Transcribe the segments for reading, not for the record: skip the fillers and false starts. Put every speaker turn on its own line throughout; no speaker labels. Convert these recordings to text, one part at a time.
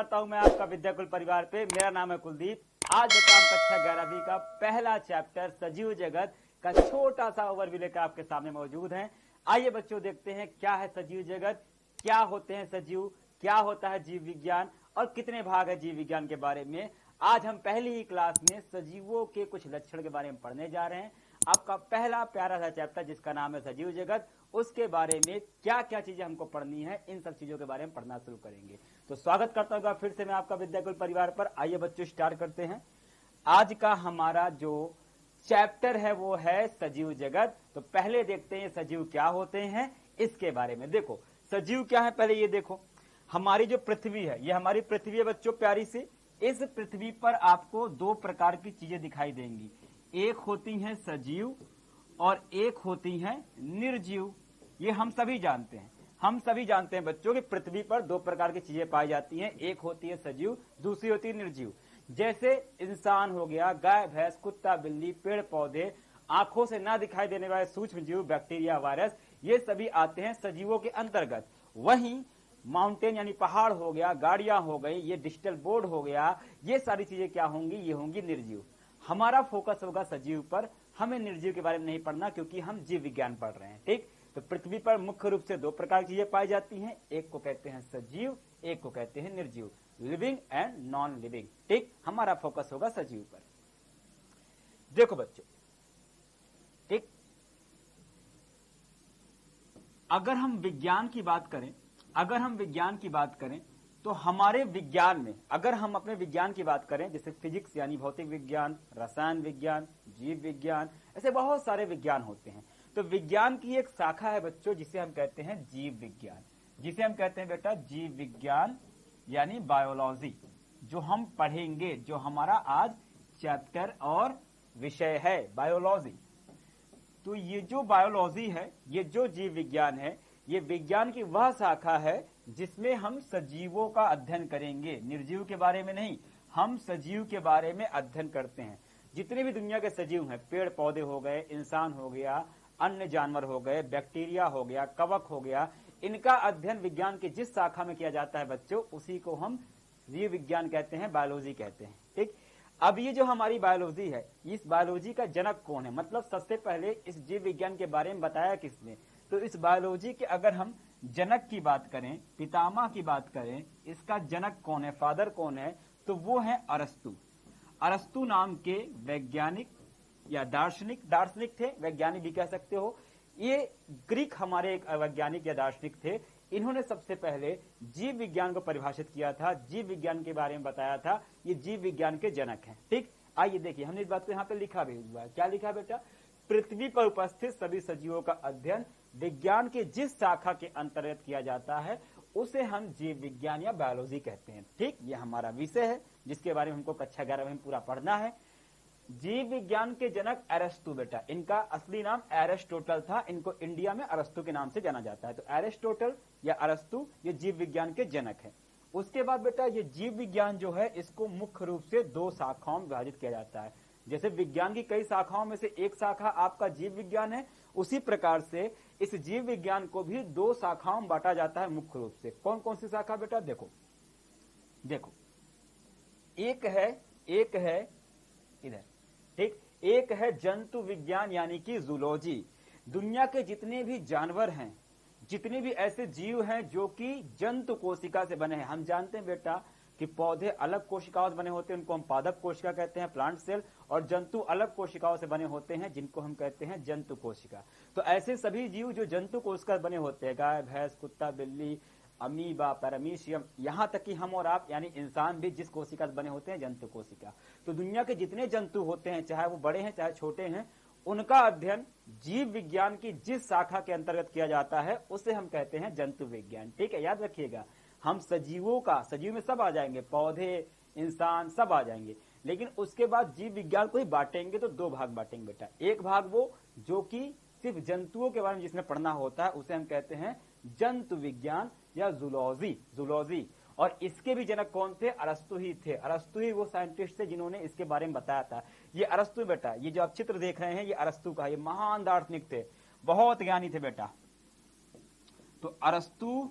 करता हूं मैं आपका विद्याकुल परिवार पे। मेरा नाम है कुलदीप। आज बेटा हम कक्षा 11वीं का पहला चैप्टर सजीव जगत का छोटा सा ओवरव्यू लेकर आपके सामने मौजूद हैं। आइए बच्चों देखते हैं क्या है सजीव जगत, क्या होते हैं सजीव, क्या होता है जीव विज्ञान और कितने भाग है जीव विज्ञान के बारे में। आज हम पहली ही क्लास में सजीवों के कुछ लक्षण के बारे में पढ़ने जा रहे हैं। आपका पहला प्यारा सा चैप्टर जिसका नाम है सजीव जगत, उसके बारे में क्या क्या चीजें हमको पढ़नी है, इन सब चीजों के बारे में पढ़ना शुरू करेंगे। तो स्वागत करता हूँ फिर से मैं आपका विद्याकुल परिवार पर। आइए बच्चों स्टार्ट करते हैं। आज का हमारा जो चैप्टर है वो है सजीव जगत। तो पहले देखते हैं सजीव क्या होते हैं इसके बारे में। देखो सजीव क्या है, पहले ये देखो हमारी जो पृथ्वी है, ये हमारी पृथ्वी है बच्चों प्यारी सी। इस पृथ्वी पर आपको दो प्रकार की चीजें दिखाई देंगी, एक होती हैं सजीव और एक होती हैं निर्जीव। ये हम सभी जानते हैं, हम सभी जानते हैं बच्चों कि पृथ्वी पर दो प्रकार की चीजें पाई जाती हैं, एक होती है सजीव, दूसरी होती है निर्जीव। जैसे इंसान हो गया, गाय भैंस, कुत्ता बिल्ली, पेड़ पौधे, आंखों से ना दिखाई देने वाले सूक्ष्म जीव, बैक्टीरिया, वायरस, ये सभी आते हैं सजीवों के अंतर्गत। वहीं माउंटेन यानी पहाड़ हो गया, गाड़ियां हो गई, ये डिजिटल बोर्ड हो गया, ये सारी चीजें क्या होंगी, ये होंगी निर्जीव। हमारा फोकस होगा सजीव पर, हमें निर्जीव के बारे में नहीं पढ़ना क्योंकि हम जीव विज्ञान पढ़ रहे हैं। ठीक, तो पृथ्वी पर मुख्य रूप से दो प्रकार की चीजें पाई जाती हैं, एक को कहते हैं सजीव, एक को कहते हैं निर्जीव, लिविंग एंड नॉन लिविंग। ठीक, हमारा फोकस होगा सजीव पर। देखो बच्चों, ठीक, अगर हम विज्ञान की बात करें, अगर हम विज्ञान की बात करें तो हमारे विज्ञान में, अगर हम अपने विज्ञान की बात करें जैसे फिजिक्स यानी भौतिक विज्ञान, रसायन विज्ञान, जीव विज्ञान, ऐसे बहुत सारे विज्ञान होते हैं। तो विज्ञान की एक शाखा है बच्चों जिसे हम कहते हैं जीव विज्ञान, जिसे हम कहते हैं बेटा जीव विज्ञान यानी बायोलॉजी, जो हम पढ़ेंगे, जो हमारा आज चैप्टर और विषय है बायोलॉजी। तो ये जो बायोलॉजी है, ये जो जीव विज्ञान है, ये विज्ञान की वह शाखा है जिसमें हम सजीवों का अध्ययन करेंगे, निर्जीव के बारे में नहीं। हम सजीव के बारे में अध्ययन करते हैं। जितने भी दुनिया के सजीव हैं, पेड़ पौधे हो गए, इंसान हो गया, अन्य जानवर हो गए, बैक्टीरिया हो गया, कवक हो गया, इनका अध्ययन विज्ञान की जिस शाखा में किया जाता है बच्चों, उसी को हम जीव विज्ञान कहते हैं, बायोलॉजी कहते हैं। ठीक, अब ये जो हमारी बायोलॉजी है, इस बायोलॉजी का जनक कौन है, मतलब सबसे पहले इस जीव विज्ञान के बारे में बताया किसने। तो इस बायोलॉजी के अगर हम जनक की बात करें, पितामह की बात करें, इसका जनक कौन है, फादर कौन है, तो वो है अरस्तु। अरस्तु नाम के वैज्ञानिक या दार्शनिक थे, वैज्ञानिक भी कह सकते हो। ये ग्रीक हमारे एक वैज्ञानिक या दार्शनिक थे। इन्होंने सबसे पहले जीव विज्ञान को परिभाषित किया था, जीव विज्ञान के बारे में बताया था। ये जीव विज्ञान के जनक हैं। ठीक, आइए देखिए, हमने इस बात को यहाँ पे लिखा भी हुआ है। क्या लिखा बेटा, पृथ्वी पर उपस्थित सभी सजीवों का अध्ययन विज्ञान के जिस शाखा के अंतर्गत किया जाता है उसे हम जीव विज्ञान या बायोलॉजी कहते हैं। ठीक, ये हमारा विषय है जिसके बारे में हमको कक्षा 11 में पूरा पढ़ना है। जीव विज्ञान के जनक अरस्तु बेटा, इनका असली नाम एरिस्टोटल था, इनको इंडिया में अरस्तु के नाम से जाना जाता है। तो एरिस्टोटल या अरस्तु ये जीव विज्ञान के जनक है। उसके बाद बेटा ये जीव विज्ञान जो है इसको मुख्य रूप से दो शाखाओं में विभाजित किया जाता है। जैसे विज्ञान की कई शाखाओं में से एक शाखा आपका जीव विज्ञान है, उसी प्रकार से इस जीव विज्ञान को भी दो शाखाओं में बांटा जाता है मुख्य रूप से। कौन कौन सी शाखा बेटा, देखो देखो, एक है इधर, ठीक, एक है जंतु विज्ञान यानी कि जूलॉजी। दुनिया के जितने भी जानवर हैं, जितने भी ऐसे जीव हैं जो कि जंतु कोशिका से बने हैं। हम जानते हैं बेटा कि पौधे अलग कोशिकाओं से बने होते हैं, उनको हम पादप कोशिका कहते हैं, प्लांट सेल, और जंतु अलग कोशिकाओं से बने होते हैं जिनको हम कहते हैं जंतु कोशिका। तो ऐसे सभी जीव जो जंतु कोशिका बने होते हैं, गाय भैंस, कुत्ता बिल्ली, अमीबा, पैरामीशियम, यहां तक कि हम और आप यानी इंसान भी जिस कोशिका से बने होते हैं जंतु कोशिका। तो दुनिया के जितने जंतु होते हैं, चाहे वो बड़े हैं चाहे छोटे हैं, उनका अध्ययन जीव विज्ञान की जिस शाखा के अंतर्गत किया जाता है उसे हम कहते हैं जंतु विज्ञान। ठीक है, याद रखिएगा, हम सजीवों का, सजीव में सब आ जाएंगे, पौधे, इंसान सब आ जाएंगे, लेकिन उसके बाद जीव विज्ञान को ही बांटेंगे तो दो भाग बांटेंगे बेटा। एक भाग वो जो कि सिर्फ जंतुओं के बारे में जिसमें पढ़ना होता है उसे हम कहते हैं जंतु विज्ञान या जूलॉजी। और इसके भी जनक कौन थे, अरस्तु ही थे। अरस्तु ही वो साइंटिस्ट थे जिन्होंने इसके बारे में बताया था। ये अरस्तु बेटा, ये जो आप चित्र देख रहे हैं ये अरस्तु का, ये महान दार्शनिक थे, बहुत ज्ञानी थे बेटा। तो अरस्तु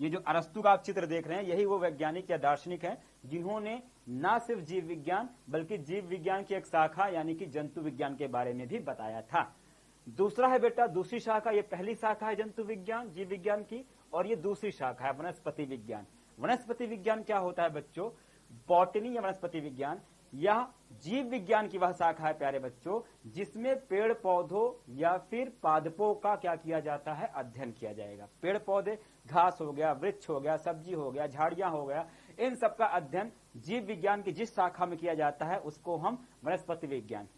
ये जो अरस्तु का आप चित्र देख रहे हैं, यही वो वैज्ञानिक या दार्शनिक है जिन्होंने न सिर्फ जीव विज्ञान बल्कि जीव विज्ञान की एक शाखा यानी कि जंतु विज्ञान के बारे में भी बताया था। दूसरा है बेटा दूसरी शाखा, ये पहली शाखा है जंतु विज्ञान जीव विज्ञान की, और ये दूसरी शाखा है वनस्पति विज्ञान। वनस्पति विज्ञान क्या होता है बच्चों? बॉटनी या वनस्पति विज्ञान यह जीव विज्ञान की वह शाखा है प्यारे बच्चों जिसमें पेड़ पौधों या फिर पादपों का क्या किया जाता है? अध्ययन किया जाएगा। पेड़ पौधे, घास हो गया, वृक्ष हो गया, सब्जी हो गया, झाड़ियां हो गया, इन सब का अध्ययन जीव विज्ञान की जिस शाखा में किया जाता है उसको हम वनस्पति विज्ञान।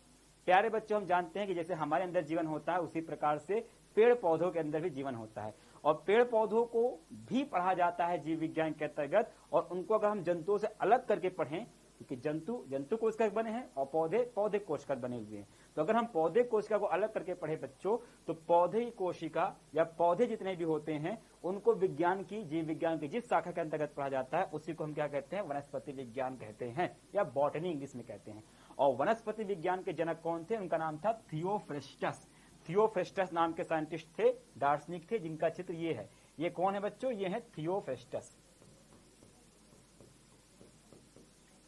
प्यारे बच्चों, हम जानते हैं कि जैसे हमारे अंदर जीवन होता है उसी प्रकार से पेड़ पौधों के अंदर भी जीवन होता है, और पेड़ पौधों को भी पढ़ा जाता है जीव विज्ञान के अंतर्गत। और उनको अगर हम जंतुओं से अलग करके पढ़ें, क्योंकि जंतु कोशिका बने हैं और पौधे कोशिका बने हुए हैं, तो अगर हम पौधे कोशिका को अलग करके पढ़े बच्चों, तो पौधे की कोशिका या पौधे जितने भी होते हैं उनको विज्ञान की जीव विज्ञान की जिस शाखा के अंतर्गत पढ़ा जाता है उसी को हम क्या कहते हैं? वनस्पति विज्ञान कहते हैं, या बॉटनी इंग्लिश में कहते हैं। और वनस्पति विज्ञान के जनक कौन थे? उनका नाम था थियोफ्रेस्टस। थियोफ्रेस्टस नाम के साइंटिस्ट थे, दार्शनिक थे, जिनका चित्र ये है। ये कौन है बच्चों? ये है थियोफ्रेस्टस।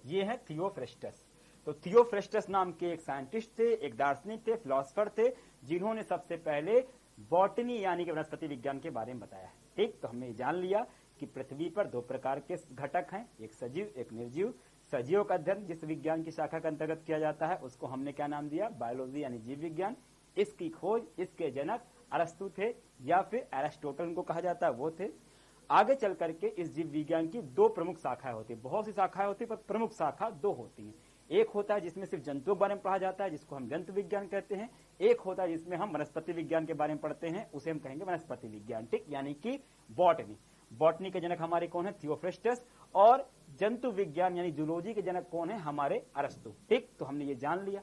ये है थियोफ्रेस्टस। तो थियोफ्रेस्टस नाम के एक साइंटिस्ट थे, एक दार्शनिक थे, फिलोसफर थे, जिन्होंने सबसे पहले बॉटनी यानी कि वनस्पति विज्ञान के बारे में बताया है। ठीक, तो हमने जान लिया कि पृथ्वी पर दो प्रकार के घटक हैं, एक सजीव एक निर्जीव। सजीवों का अध्ययन जिस विज्ञान की शाखा के अंतर्गत किया जाता है उसको हमने क्या नाम दिया? बायोलॉजी यानी जीव विज्ञान। इसकी खोज, इसके जनक अरस्तु थे या फिर एरिस्टोटल को कहा जाता है, वो थे। आगे चल करके इस जीव विज्ञान की दो प्रमुख शाखाएं होती है, बहुत सी शाखाएं होती है पर प्रमुख शाखा दो होती हैं। एक होता है जिसमें सिर्फ जंतुओं के बारे में पढ़ा जाता है जिसको हम जंतु विज्ञान कहते हैं, एक होता है जिसमें हम वनस्पति विज्ञान के बारे में पढ़ते हैं उसे हम कहेंगे वनस्पति विज्ञान। ठीक, यानी कि बॉटनी। बॉटनी के जनक हमारे कौन है? थियोफ्रेस्टस। और जंतु विज्ञान यानी जूलॉजी के जनक कौन है? हमारे अरस्तु। ठीक, तो हमने ये जान लिया।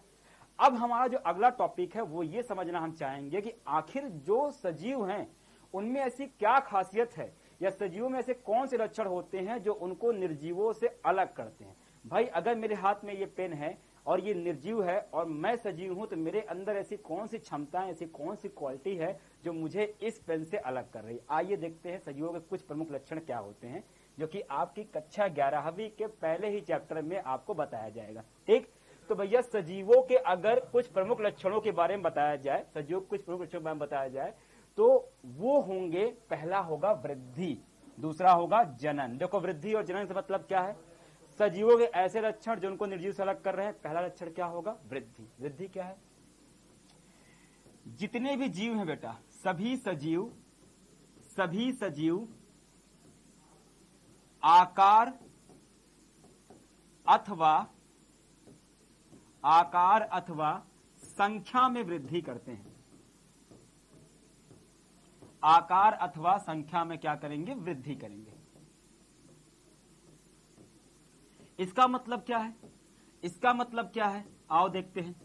अब हमारा जो अगला टॉपिक है वो ये समझना हम चाहेंगे कि आखिर जो सजीव हैं उनमें ऐसी क्या खासियत है या सजीवों में ऐसे कौन से लक्षण होते हैं जो उनको निर्जीवों से अलग करते हैं। भाई, अगर मेरे हाथ में ये पेन है और ये निर्जीव है और मैं सजीव हूं, तो मेरे अंदर ऐसी कौन सी क्षमताएं, ऐसी कौन सी क्वालिटी है जो मुझे इस पेन से अलग कर रही है। आइए देखते हैं सजीवों के कुछ प्रमुख लक्षण क्या होते हैं, जो कि आपकी कक्षा 11वीं के पहले ही चैप्टर में आपको बताया जाएगा। ठीक, तो भैया सजीवों के अगर कुछ प्रमुख लक्षणों के बारे में बताया जाए, सजीवों के कुछ प्रमुख लक्षणों के बारे में बताया जाए तो वो होंगे, पहला होगा वृद्धि, दूसरा होगा जनन। देखो, वृद्धि और जनन से मतलब क्या है? सजीवों के ऐसे लक्षण जो उनको निर्जीव से अलग कर रहे हैं। पहला लक्षण क्या होगा? वृद्धि। वृद्धि क्या है? जितने भी जीव हैं बेटा, सभी सजीव आकार अथवा संख्या में वृद्धि करते हैं। आकार अथवा संख्या में क्या करेंगे? वृद्धि करेंगे। इसका मतलब क्या है? इसका मतलब क्या है? आओ देखते हैं।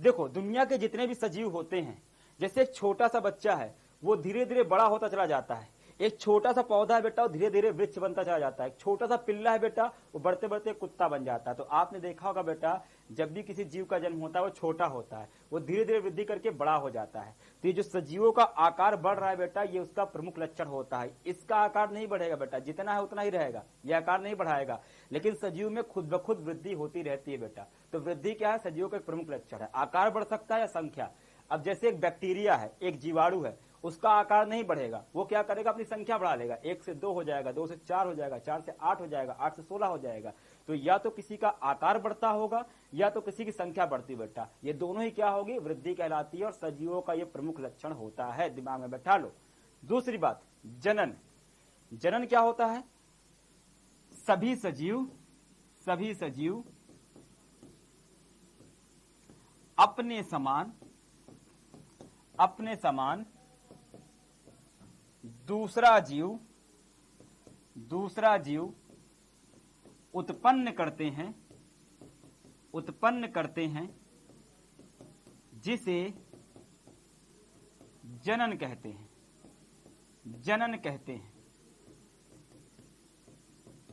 देखो, दुनिया के जितने भी सजीव होते हैं, जैसे एक छोटा सा बच्चा है वो धीरे धीरे बड़ा होता चला जाता है। एक छोटा सा पौधा है बेटा, वो धीरे धीरे वृक्ष बनता चला जाता है। एक छोटा सा पिल्ला है बेटा, वो बढ़ते बढ़ते कुत्ता बन जाता है। तो आपने देखा होगा बेटा, जब भी किसी जीव का जन्म होता है वो छोटा होता है, वो धीरे धीरे वृद्धि करके बड़ा हो जाता है। तो ये जो सजीवों का आकार बढ़ रहा है बेटा, ये उसका प्रमुख लक्षण होता है। इसका आकार नहीं बढ़ेगा बेटा, जितना है उतना ही रहेगा, ये आकार नहीं बढ़ाएगा, लेकिन सजीव में खुद ब खुद वृद्धि होती रहती है बेटा। तो वृद्धि क्या है? सजीवों का एक प्रमुख लक्षण है। आकार बढ़ सकता है या संख्या। अब जैसे एक बैक्टीरिया है, एक जीवाणु है, उसका आकार नहीं बढ़ेगा, वो क्या करेगा? अपनी संख्या बढ़ा लेगा। 1 से 2 हो जाएगा, 2 से 4 हो जाएगा, 4 से 8 हो जाएगा, 8 से 16 हो जाएगा। तो या तो किसी का आकार बढ़ता होगा या तो किसी की संख्या बढ़ती बेटा। ये दोनों ही क्या होगी? वृद्धि कहलाती है, और सजीवों का ये प्रमुख लक्षण होता है। दिमाग में बैठा लो। दूसरी बात, जनन। जनन क्या होता है? सभी सजीव अपने समान दूसरा जीव उत्पन्न करते हैं जिसे जनन कहते हैं।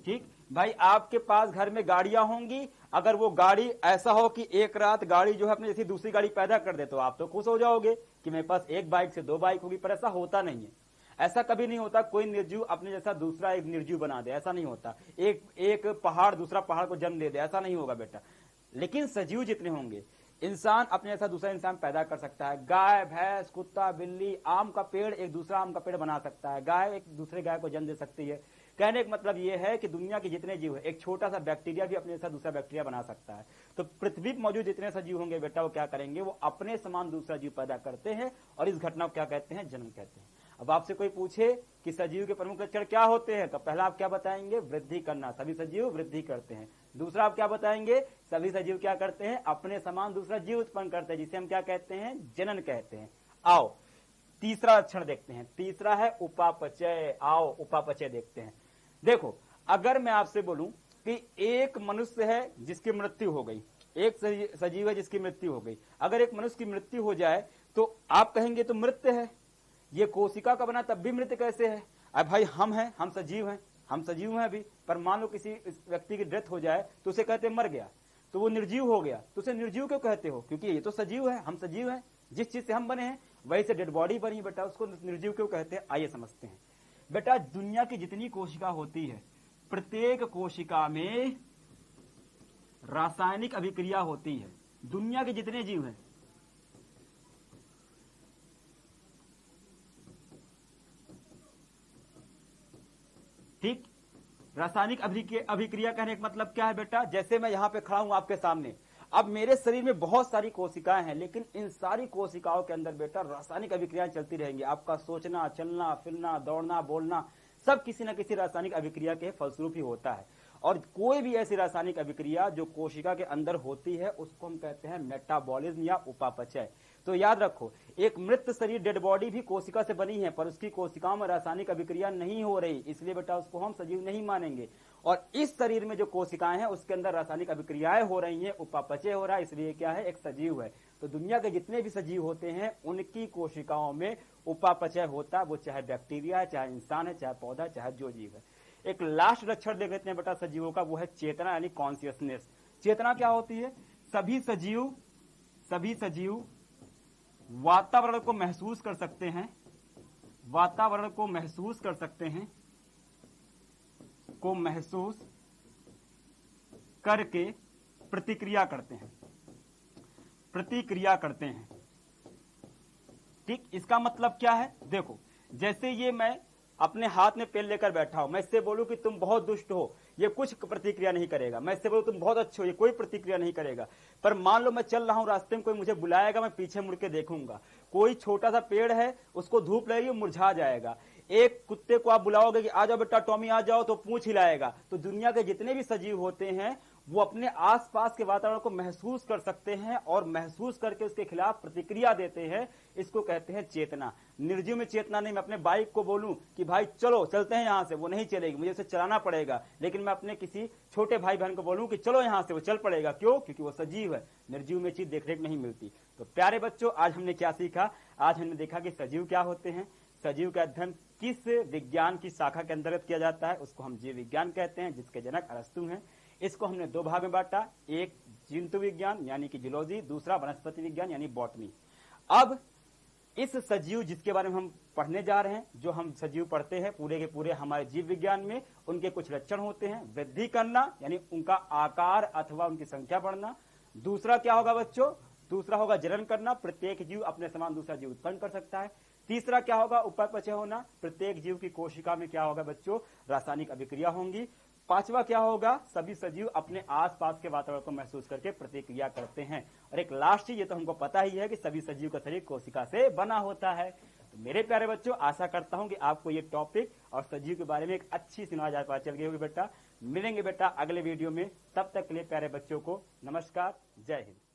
ठीक भाई, आपके पास घर में गाड़ियां होंगी, अगर वो गाड़ी ऐसा हो कि एक रात गाड़ी जो है अपने जैसी दूसरी गाड़ी पैदा कर दे, तो आप तो खुश हो जाओगे कि मेरे पास एक बाइक से 2 बाइक होगी, पर ऐसा होता नहीं है। ऐसा कभी नहीं होता कोई निर्जीव अपने जैसा दूसरा एक निर्जीव बना दे, ऐसा नहीं होता। एक पहाड़ दूसरा पहाड़ को जन्म दे दे, ऐसा नहीं होगा बेटा। लेकिन सजीव जितने होंगे, इंसान अपने जैसा दूसरा इंसान पैदा कर सकता है। गाय, भैंस, कुत्ता, बिल्ली, आम का पेड़ एक दूसरा आम का पेड़ बना सकता है। गाय एक दूसरे गाय को जन्म दे सकती है। कहने का मतलब यह है कि दुनिया के जितने जीव है, एक छोटा सा बैक्टीरिया भी अपने जैसा दूसरा बैक्टीरिया बना सकता है। तो पृथ्वी पर मौजूद जितने सजीव होंगे बेटा, वो क्या करेंगे, वो अपने समान दूसरा जीव पैदा करते हैं, और इस घटना को क्या कहते हैं, जन्म कहते हैं। अब आपसे कोई पूछे कि सजीव के प्रमुख लक्षण क्या होते हैं, तो पहला आप क्या बताएंगे, वृद्धि करना। सभी सजीव वृद्धि करते हैं। दूसरा आप क्या बताएंगे, सभी सजीव क्या करते हैं, अपने समान दूसरा जीव उत्पन्न करते हैं, जिसे हम क्या कहते हैं, जनन कहते हैं। आओ तीसरा लक्षण देखते हैं। तीसरा है उपापचय। आओ उपापचय देखते हैं। देखो, अगर मैं आपसे बोलूं कि एक मनुष्य है जिसकी मृत्यु हो गई, एक सजीव है जिसकी मृत्यु हो गई, अगर एक मनुष्य की मृत्यु हो जाए तो आप कहेंगे तो मृत है, ये कोशिका का बना तब भी मृत कैसे है। अब भाई हम हैं, हम सजीव हैं, हम सजीव हैं अभी, पर मान लो किसी व्यक्ति की डेथ हो जाए तो उसे कहते मर गया, तो वो निर्जीव हो गया, तो उसे निर्जीव क्यों कहते हो, क्योंकि ये तो सजीव है, हम सजीव हैं, जिस चीज से हम बने हैं वही से डेड बॉडी बनी बेटा, उसको निर्जीव क्यों कहते हैं। आइए समझते हैं बेटा। दुनिया की जितनी कोशिका होती है, प्रत्येक कोशिका में रासायनिक अभिक्रिया होती है। दुनिया के जितने जीव हैं, ठीक, रासायनिक अभिक्रिया कहने का मतलब क्या है बेटा, जैसे मैं यहां पे खड़ा हूं आपके सामने, अब मेरे शरीर में बहुत सारी कोशिकाएं हैं, लेकिन इन सारी कोशिकाओं के अंदर बेटा रासायनिक अभिक्रियाएं चलती रहेंगी। आपका सोचना, चलना, फिरना, दौड़ना, बोलना सब किसी न किसी रासायनिक अभिक्रिया के फलस्वरूप ही होता है। और कोई भी ऐसी रासायनिक अभिक्रिया जो कोशिका के अंदर होती है उसको हम कहते हैं मेटाबॉलिज्म या उपापचय। तो याद रखो, एक मृत शरीर डेड बॉडी भी कोशिका से बनी है, पर उसकी कोशिकाओं में रासायनिक अभिक्रिया नहीं हो रही, इसलिए बेटा उसको हम सजीव नहीं मानेंगे। और इस शरीर में जो कोशिकाएं हैं उसके अंदर रासायनिक अभिक्रियाएं हो रही हैं, उपापचय हो रहा है, इसलिए क्या है, एक सजीव है। तो दुनिया के जितने भी सजीव होते हैं उनकी कोशिकाओं में उपापचय होता है, वो चाहे बैक्टीरिया है, चाहे इंसान है, चाहे पौधा, चाहे जो जीव है। एक लास्ट लक्षण देख लेते हैं बेटा सजीवों का, वो है चेतना यानी कॉन्शियसनेस। चेतना क्या होती है, सभी सजीव वातावरण को महसूस कर सकते हैं, वातावरण को महसूस कर सकते हैं, को महसूस करके प्रतिक्रिया करते हैं, प्रतिक्रिया करते हैं। ठीक, इसका मतलब क्या है, देखो जैसे ये मैं अपने हाथ में पेन लेकर बैठा हूं, मैं इससे बोलूं कि तुम बहुत दुष्ट हो, ये कुछ प्रतिक्रिया नहीं करेगा। मैं इससे बोलूं तुम बहुत अच्छे हो, ये कोई प्रतिक्रिया नहीं करेगा। पर मान लो मैं चल रहा हूं, रास्ते में कोई मुझे बुलाएगा, मैं पीछे मुड़ के देखूंगा, कोई छोटा सा पेड़ है उसको धूप लगेगी, मुरझा जाएगा। एक कुत्ते को आप बुलाओगे कि आ जाओ बेटा टॉमी आ जाओ, तो पूंछ हिलाएगा। तो दुनिया के जितने भी सजीव होते हैं वो अपने आसपास के वातावरण को महसूस कर सकते हैं और महसूस करके उसके खिलाफ प्रतिक्रिया देते हैं, इसको कहते हैं चेतना। निर्जीव में चेतना नहीं, मैं अपने बाइक को बोलूं कि भाई चलो चलते हैं यहां से, वो नहीं चलेगी, मुझे उसे चलाना पड़ेगा। लेकिन मैं अपने किसी छोटे भाई बहन को बोलूं कि चलो यहां से, वो चल पड़ेगा। क्यों, क्योंकि वो सजीव है। निर्जीव में चीज देखने को नहीं मिलती। तो प्यारे बच्चों, आज हमने क्या सीखा, आज हमने देखा कि सजीव क्या होते हैं, सजीव का अध्ययन किस विज्ञान की शाखा के अंतर्गत किया जाता है, उसको हम जीव विज्ञान कहते हैं, जिसके जनक अरस्तु हैं। इसको हमने दो भाग में बांटा, एक जंतु विज्ञान यानी कि जूलॉजी, दूसरा वनस्पति विज्ञान यानी बॉटनी। अब इस सजीव जिसके बारे में हम पढ़ने जा रहे हैं, जो हम सजीव पढ़ते हैं पूरे के पूरे हमारे जीव विज्ञान में, उनके कुछ लक्षण होते हैं। वृद्धि करना यानी उनका आकार अथवा उनकी संख्या बढ़ना। दूसरा क्या होगा बच्चों, दूसरा होगा जनन करना, प्रत्येक जीव अपने समान दूसरा जीव उत्पन्न कर सकता है। तीसरा क्या होगा, उपापचय होना, प्रत्येक जीव की कोशिका में क्या होगा बच्चों, रासायनिक अभिक्रिया होंगी। पांचवा क्या होगा, सभी सजीव अपने आसपास के वातावरण को महसूस करके प्रतिक्रिया करते हैं। और एक लास्ट चीज, ये तो हमको पता ही है कि सभी सजीव का शरीर कोशिका से बना होता है। तो मेरे प्यारे बच्चों, आशा करता हूं कि आपको ये टॉपिक और सजीव के बारे में एक अच्छी सी नॉलेज पता चल गई होगी बेटा। मिलेंगे बेटा अगले वीडियो में, तब तक के लिए प्यारे बच्चों को नमस्कार, जय हिंद।